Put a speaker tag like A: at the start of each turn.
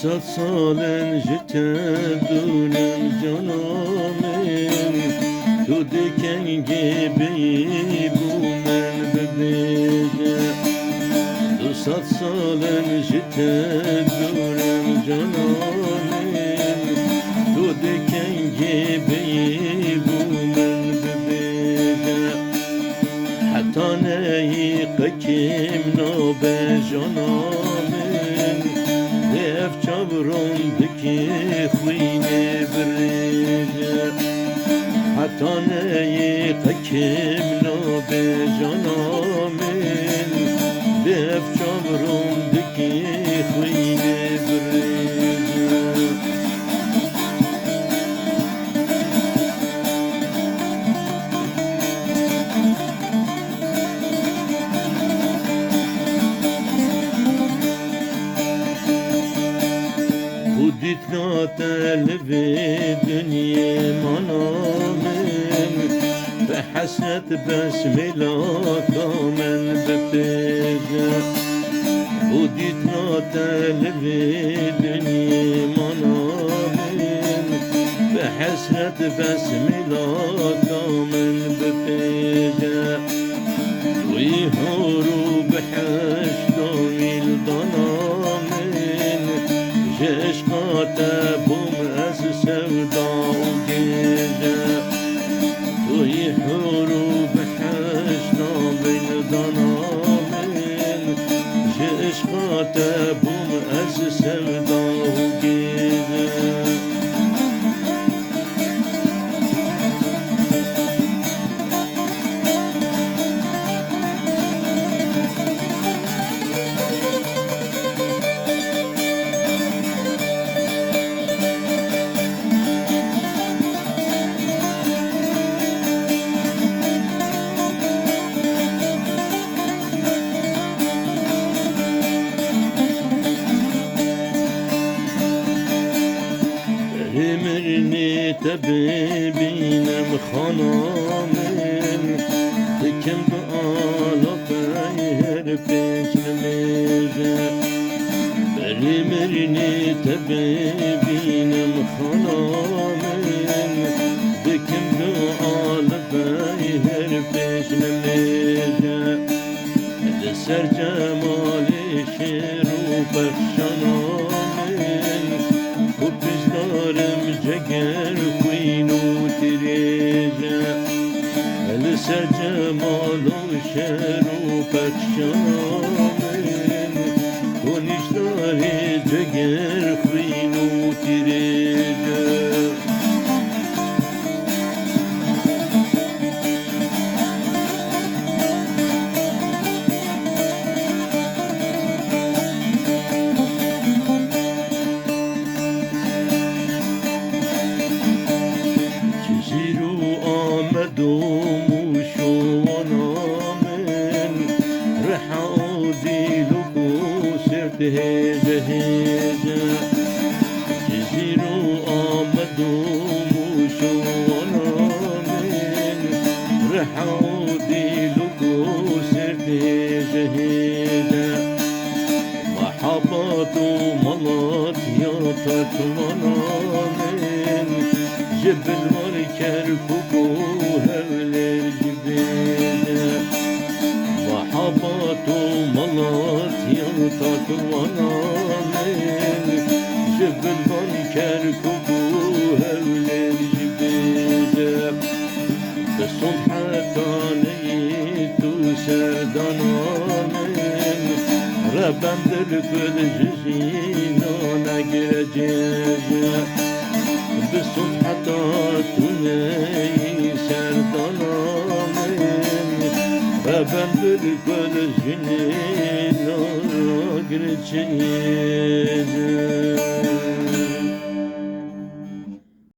A: صد سال جتدونم جانامم تو دکنگی بی بو من ببیجه 200 سال جتدونم جانامم تو دکنگی بی بو من ببیجه حتی نیقکیم نابه جانامم دف چابرون دکی خوینه بریجه حتی نیقکیم نابه جانامم دف چابرون دکی خوینه بریجه خودت ناتلوی دنیا منامن به حسرت بسملاتا من بپیجه خودت ناتلوی دنیا منامن به حسرت بسملاتا من بپیجه توی هارو به هشتامیل دانامن عشقاته بوم از سودا و گیجه توی حورو به حشنا بین دانامن عشقاته بوم از سودا و گیجه Emirni tebibinem xanamın Dikim bu alapı her peşlemece Emirni tebibinem xanamın Dikim bu alapı her peşlemece Ser cemali şeru bakşanamın Bu bizlerim ceger kuynu tirece El ser cemalu şeru bakşanamın Bu niştari ceger kuynu tirece دوموشو ونامن رحاودي لكو سرت هيجه هيجه جزيرو آمدوموشو ونامن رحاودي لكو سرت هيجه هيجه محباتو ملات يا تتمنامن جبل وركر فوقو هولر جبينه محباتو ملات ينطق ونامن جبل وركر فوقو هولر جبينه بصبحة نيتو سردانامن ربم در كل جزينانا جرجيجه بصبحة تني سردانامن ربم در كل جزينانا جرجيجه